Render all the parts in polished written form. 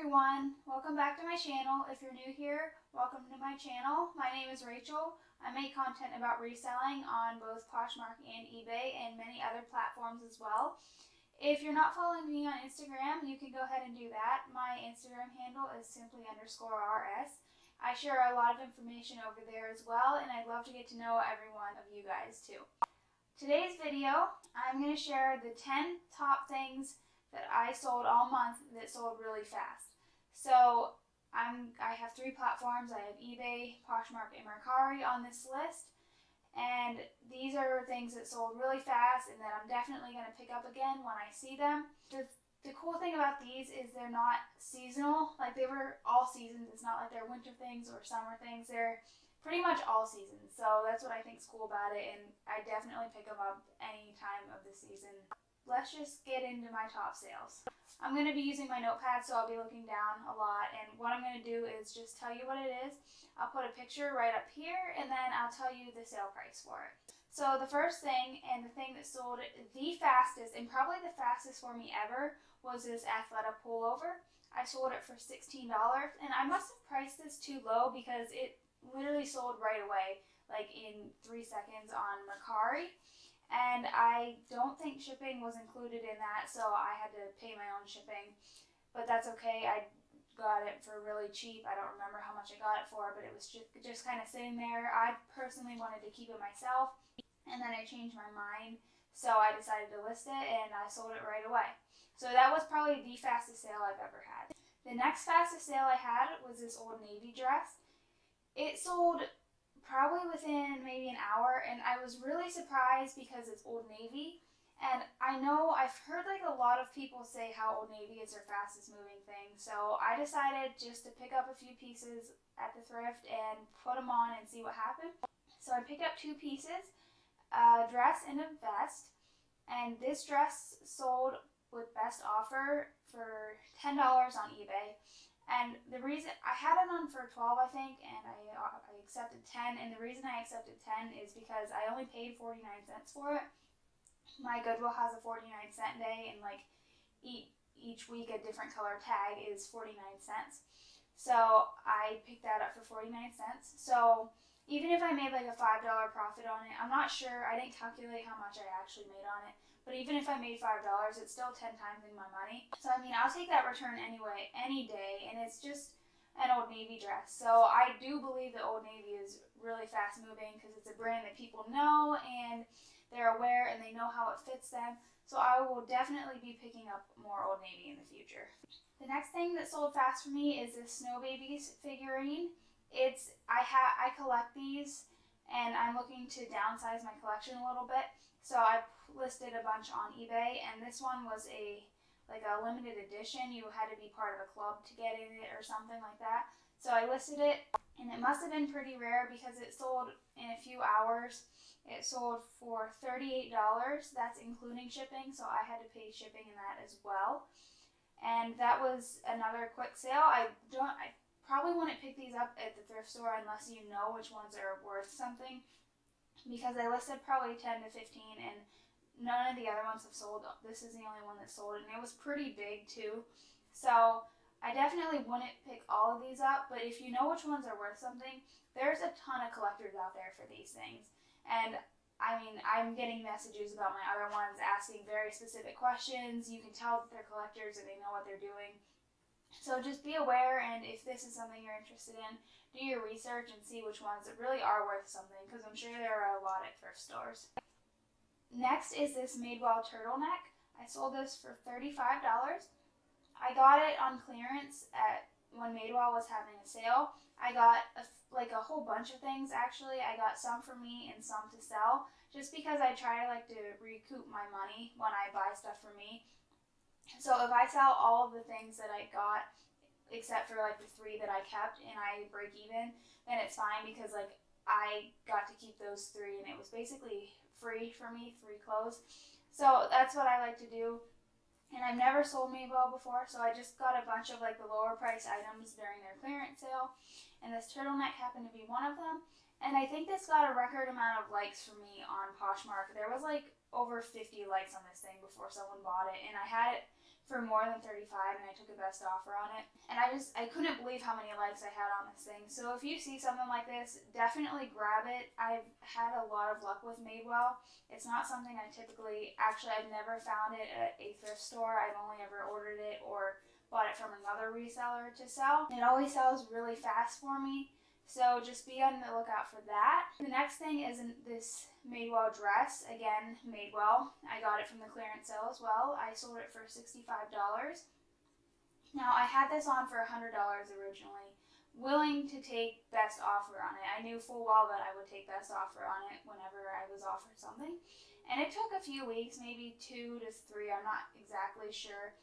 everyone, welcome back to my channel. If you're new here, welcome to my channel. My name is Rachel. I make content about reselling on both Poshmark and eBay and many other platforms as well. If you're not following me on Instagram, you can go ahead and do that. My Instagram handle is simply_RS. I share a lot of information over there as well, and I'd love to get to know every one of you guys too. Today's video, I'm going to share the 10 top things that I sold all month that sold really fast. So I have 3 platforms. I have eBay, Poshmark, and Mercari on this list. And these are things that sold really fast and that I'm definitely going to pick up again when I see them. The cool thing about these is they're not seasonal. Like, they were all seasons. It's not like they're winter things or summer things. They're pretty much all seasons. So that's what I think is cool about it, and I definitely pick them up any time of the season. Let's just get into my top sales. I'm going to be using my notepad, so I'll be looking down a lot, and what I'm going to do is just tell you what it is. I'll put a picture right up here, and then I'll tell you the sale price for it. So the first thing, and the thing that sold the fastest, and probably the fastest for me ever, was this Athleta pullover. I sold it for $16, and I must have priced this too low because it literally sold right away, like in 3 seconds on Mercari. And I don't think shipping was included in that, so I had to pay my own shipping. But that's okay. I got it for really cheap. I don't remember how much I got it for, but it was just kind of sitting there. I personally wanted to keep it myself, and then I changed my mind, so I decided to list it, and I sold it right away. So that was probably the fastest sale I've ever had. The next fastest sale I had was this Old Navy dress. It sold probably within maybe an hour, and I was really surprised because it's Old Navy, and I know I've heard like a lot of people say how Old Navy is their fastest moving thing, so I decided just to pick up a few pieces at the thrift and put them on and see what happened. So I picked up 2 pieces, a dress and a vest, and this dress sold with best offer for $10 on eBay. And the reason I had it on for 12, I think, and I accepted 10. And the reason I accepted 10 is because I only paid 49 cents for it. My Goodwill has a 49-cent day, and like each week a different color tag is 49 cents. So I picked that up for 49 cents. So even if I made like a $5 profit on it, I'm not sure. I didn't calculate how much I actually made on it. But even if I made $5, it's still 10 times in my money. So I mean, I'll take that return anyway, any day, and it's just an Old Navy dress. So I do believe that Old Navy is really fast moving because it's a brand that people know and they're aware and they know how it fits them. So I will definitely be picking up more Old Navy in the future. The next thing that sold fast for me is this Snow Babies figurine. I collect these, and I'm looking to downsize my collection a little bit. So I listed a bunch on eBay, and this one was a limited edition. You had to be part of a club to get in it or something like that. So I listed it, and it must have been pretty rare because it sold in a few hours. It sold for $38. That's including shipping, so I had to pay shipping in that as well. And that was another quick sale. I probably wouldn't pick these up at the thrift store unless you know which ones are worth something, because I listed probably 10 to 15, and none of the other ones have sold. This is the only one that sold, and it was pretty big too. So I definitely wouldn't pick all of these up, but if you know which ones are worth something, there's a ton of collectors out there for these things. And I mean, I'm getting messages about my other ones asking very specific questions. You can tell that they're collectors and they know what they're doing. So just be aware, and if this is something you're interested in, do your research and see which ones that really are worth something, because I'm sure there are a lot at thrift stores. Next is this Madewell turtleneck. I sold this for $35. I got it on clearance when Madewell was having a sale. I got a whole bunch of things actually. I got some for me and some to sell, just because I try to recoup my money when I buy stuff for me. So if I sell all of the things that I got, except for the 3 that I kept, and I break even, then it's fine, because I got to keep those 3, and it was basically free for me, 3 clothes. So that's what I like to do. And I've never sold Madewell before, so I just got a bunch of the lower price items during their clearance sale, and this turtleneck happened to be one of them. And I think this got a record amount of likes for me on Poshmark. There was over 50 likes on this thing before someone bought it, and I had it for more than 35, and I took a best offer on it. And I couldn't believe how many likes I had on this thing. So if you see something like this, definitely grab it. I've had a lot of luck with Madewell. It's not something I typically, actually I've never found it at a thrift store. I've only ever ordered it or bought it from another reseller to sell. It always sells really fast for me. So just be on the lookout for that. The next thing is this Madewell dress. Again, Madewell. I got it from the clearance sale as well. I sold it for $65. Now, I had this on for $100 originally, willing to take best offer on it. I knew full well that I would take best offer on it whenever I was offered something. And it took a few weeks, maybe 2 to 3, I'm not exactly sure.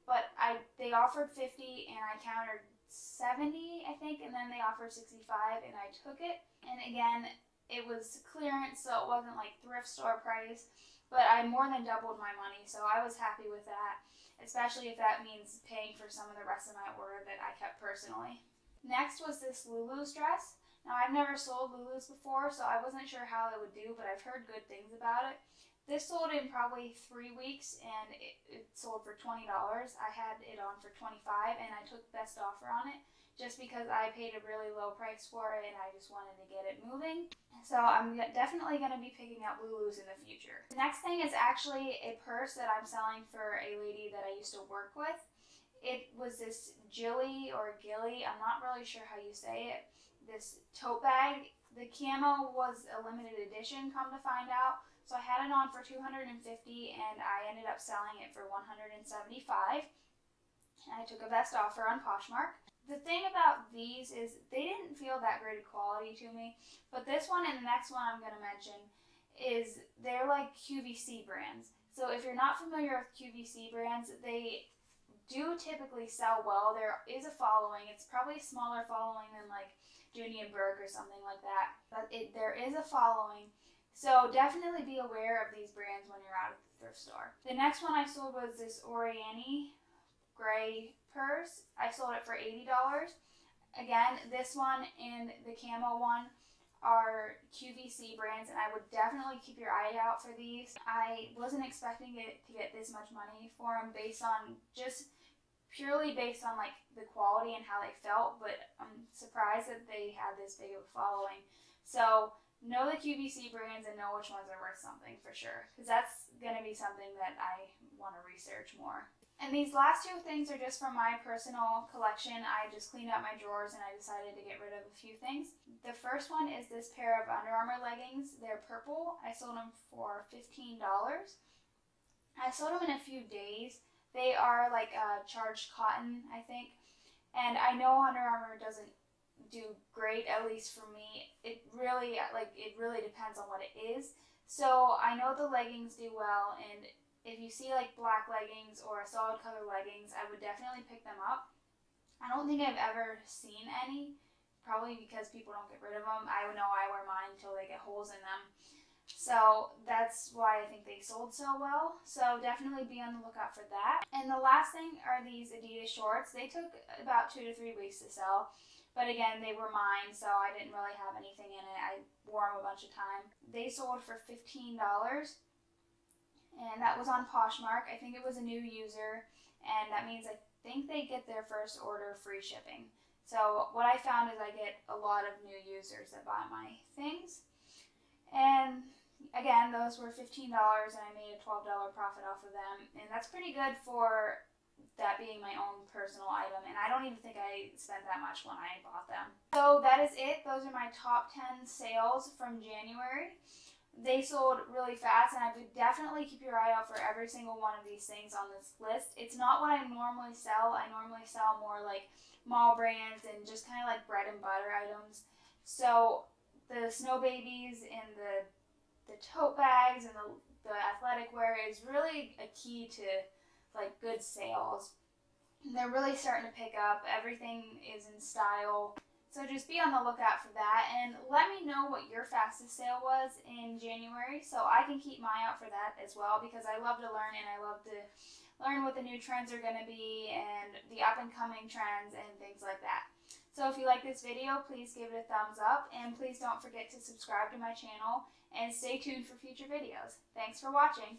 But they offered 50 and I countered 70, I think, and then they offered 65 and I took it. And again, it was clearance, so it wasn't like thrift store price, but I more than doubled my money, so I was happy with that, especially if that means paying for some of the rest of my order that I kept personally. Next was this Lulu's dress. Now, I've never sold Lulu's before, so I wasn't sure how it would do, but I've heard good things about it. This sold in probably 3 weeks, and it sold for $20. I had it on for $25, and I took best offer on it just because I paid a really low price for it, and I just wanted to get it moving. So I'm definitely going to be picking up Lulu's in the future. The next thing is actually a purse that I'm selling for a lady that I used to work with. It was this Gilly, I'm not really sure how you say it, this tote bag. The camo was a limited edition, come to find out. So I had it on for $250 and I ended up selling it for $175. And I took a best offer on Poshmark. The thing about these is they didn't feel that great of quality to me, but this one and the next one I'm going to mention is they're like QVC brands. So if you're not familiar with QVC brands, they do typically sell well. There is a following. It's probably a smaller following than like Junie and Burke or something like that, but there is a following. So definitely be aware of these brands when you're out at the thrift store. The next one I sold was this Oriani gray purse. I sold it for $80. Again, this one and the camo one are QVC brands, and I would definitely keep your eye out for these. I wasn't expecting it to get this much money for them purely based on like the quality and how they felt, but I'm surprised that they had this big of a following. So know the QVC brands and know which ones are worth something for sure, because that's going to be something that I want to research more. And these last 2 things are just from my personal collection. I just cleaned out my drawers and I decided to get rid of a few things. The first one is this pair of Under Armour leggings. They're purple. I sold them for $15. I sold them in a few days. They are like charged cotton, I think. And I know Under Armour doesn't do great, at least for me. It really depends on what it is. So I know the leggings do well, and if you see like black leggings or a solid color leggings, I would definitely pick them up. I don't think I've ever seen any, probably because people don't get rid of them. I know I wear mine until they get holes in them. So that's why I think they sold so well. So definitely be on the lookout for that. And the last thing are these Adidas shorts. They took about 2 to 3 weeks to sell. But again, they were mine, so I didn't really have anything in it. I wore them a bunch of time. They sold for $15, and that was on Poshmark. I think it was a new user, and that means I think they get their first order free shipping. So what I found is I get a lot of new users that buy my things. And again, those were $15, and I made a $12 profit off of them, and that's pretty good for that being my own personal item, and I don't even think I spent that much when I bought them. So that is it. Those are my top 10 sales from January. They sold really fast, and I would definitely keep your eye out for every single one of these things on this list. It's not what I normally sell. I normally sell more like mall brands and just kind of like bread and butter items. So the snow babies and the tote bags and the athletic wear is really a key to like good sales. They're really starting to pick up. Everything is in style. So just be on the lookout for that, and let me know what your fastest sale was in January so I can keep my eye out for that as well, because I love to learn, and I love to learn what the new trends are going to be and the up and coming trends and things like that. So if you like this video, please give it a thumbs up, and please don't forget to subscribe to my channel and stay tuned for future videos. Thanks for watching.